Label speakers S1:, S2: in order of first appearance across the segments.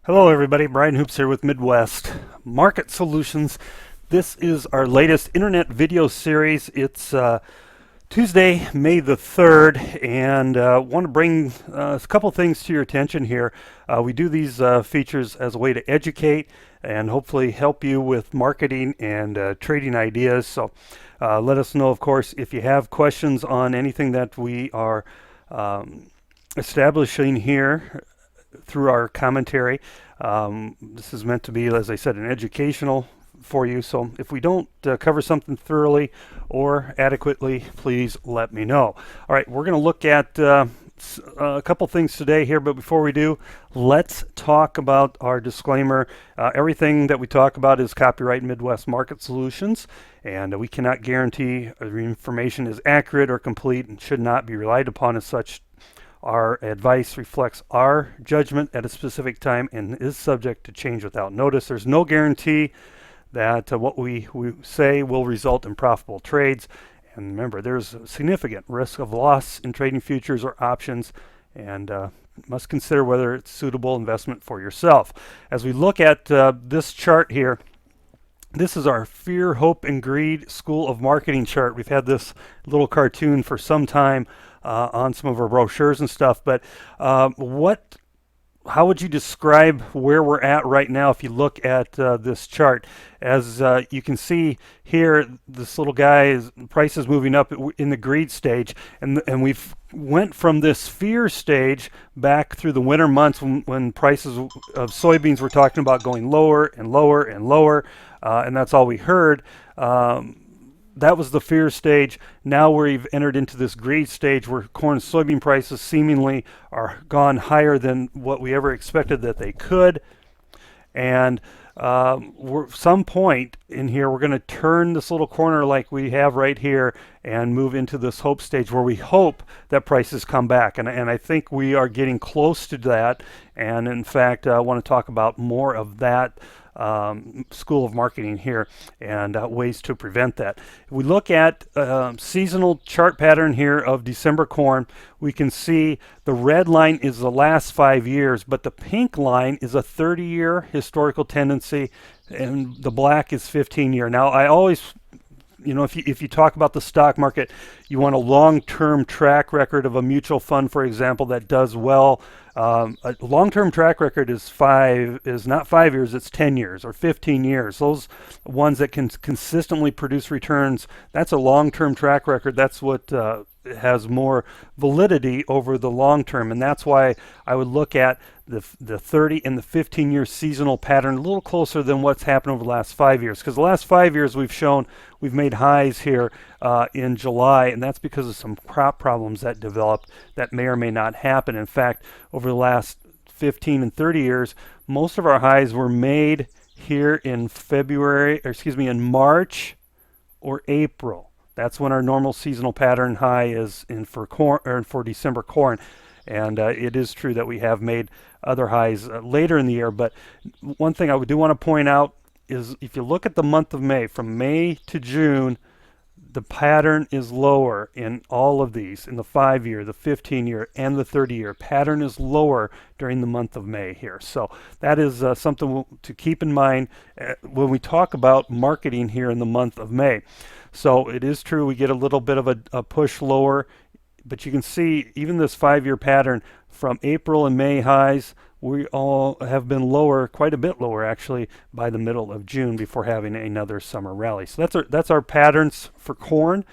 S1: Hello everybody, Brian Hoops here with Midwest Market Solutions. This is our latest internet video series. It's Tuesday, May the 3rd, and want to bring a couple things to your attention here. We do these features as a way to educate and hopefully help you with marketing and trading ideas. So let us know, of course, if you have questions on anything that we are establishing here through our commentary. This is meant to be, as I said, an educational for you. So if we don't cover something thoroughly or adequately, please let me know. All right, we're going to look at a couple things today here, but before we do, let's talk about our disclaimer. Everything that we talk about is copyright Midwest Market Solutions, and we cannot guarantee the information is accurate or complete and should not be relied upon as such. Our advice reflects our judgment at a specific time and is subject to change without notice. There's no guarantee that what we say will result in profitable trades. And remember, there's a significant risk of loss in trading futures or options, and must consider whether it's suitable investment for yourself. As we look at this chart here, this is our Fear, Hope, and Greed School of Marketing chart. We've had this little cartoon for some time on some of our brochures and stuff. But how would you describe where we're at right now if you look at this chart? As you can see here, this little guy price is moving up in the greed stage, and we've went from this fear stage back through the winter months when prices of soybeans were talking about going lower and lower and lower, and that's all we heard. That was the fear stage. Now we've entered into this greed stage where corn and soybean prices seemingly are gone higher than what we ever expected that they could. And some point in here, we're going to turn this little corner like we have right here and move into this hope stage where we hope that prices come back. And I think we are getting close to that. And in fact, I want to talk about more of that school of marketing here and ways to prevent that. If we look at seasonal chart pattern here of December corn, we can see the red line is the last 5 years, but the pink line is a 30-year historical tendency, and the black is 15-year. Now, I always, if you talk about the stock market, you want a long-term track record of a mutual fund, for example, that does well. A long-term track record is not 5 years, it's 10 years or 15 years. Those ones that can consistently produce returns, that's a long-term track record. That's what has more validity over the long term, and that's why I would look at the 30 and the 15-year seasonal pattern a little closer than what's happened over the last 5 years, because the last 5 years we've made highs here in July, and that's because of some crop problems that developed that may or may not happen. In fact, over the last 15 and 30 years, most of our highs were made here in in March or April. That's when our normal seasonal pattern high is for corn, or for December corn. And it is true that we have made other highs later in the year. But one thing I do want to point out is if you look at the month of May, from May to June, the pattern is lower in all of these. In the 5-year, the 15-year, and the 30-year, pattern is lower during the month of May here. So that is something to keep in mind when we talk about marketing here in the month of May. So it is true we get a little bit of a push lower, but you can see even this 5-year pattern from April and May highs, we all have been lower, quite a bit lower actually, by the middle of June before having another summer rally. So that's our patterns for corn.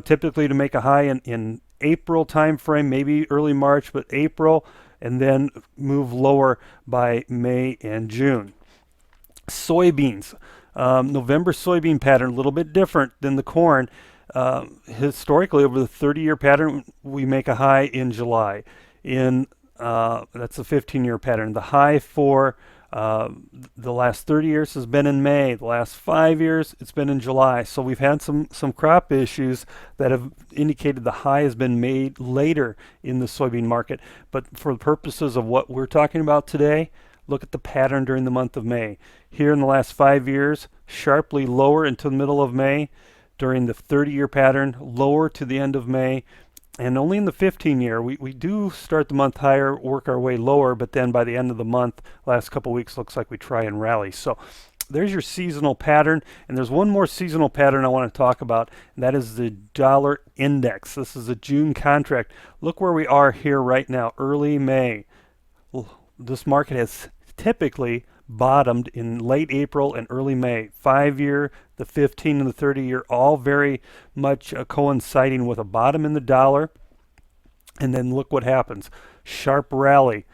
S1: Typically to make a high in April timeframe, maybe early March, but April, and then move lower by May and June. Soybeans. November soybean pattern, a little bit different than the corn. Historically, over the 30-year pattern, we make a high in July. That's a 15-year pattern. The high for the last 30 years has been in May. The last 5 years, it's been in July. So we've had some crop issues that have indicated the high has been made later in the soybean market. But for the purposes of what we're talking about today, look at the pattern during the month of May. Here in the last 5 years, sharply lower until the middle of May. During the 30-year pattern, lower to the end of May. And only in the 15 year, we do start the month higher, work our way lower, but then by the end of the month, last couple weeks, looks like we try and rally. So there's your seasonal pattern. And there's one more seasonal pattern I want to talk about, and that is the dollar index. This is a June contract. Look where we are here right now, early May. This market has typically bottomed in late April and early May. 5 year, the 15 and the 30 year, all very much coinciding with a bottom in the dollar. And then look what happens. Sharp rally,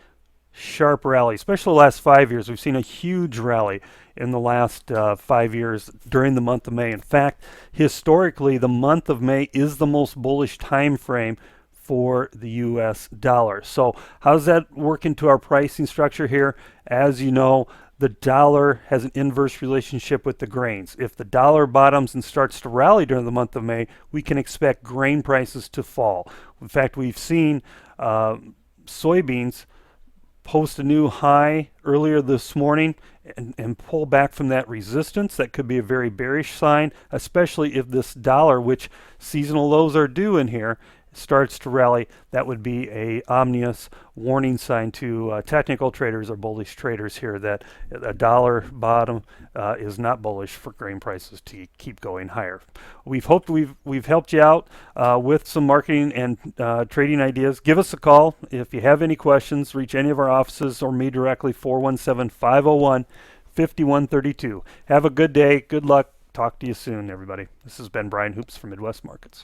S1: especially the last 5 years. We've seen a huge rally in the last 5 years during the month of May. In fact, historically, the month of May is the most bullish time frame for the US dollar. So how does that work into our pricing structure here? As you know, the dollar has an inverse relationship with the grains. If the dollar bottoms and starts to rally during the month of May, we can expect grain prices to fall. In fact, we've seen soybeans post a new high earlier this morning and pull back from that resistance. That could be a very bearish sign, especially if this dollar, which seasonal lows are due in here, starts to rally. That would be a ominous warning sign to technical traders or bullish traders here that a dollar bottom is not bullish for grain prices to keep going higher. We've hoped we've helped you out with some marketing and trading ideas. Give us a call if you have any questions. Reach any of our offices or me directly, 417-501-5132. Have a good day. Good luck. Talk to you soon, everybody. This has been Brian Hoops from Midwest Markets.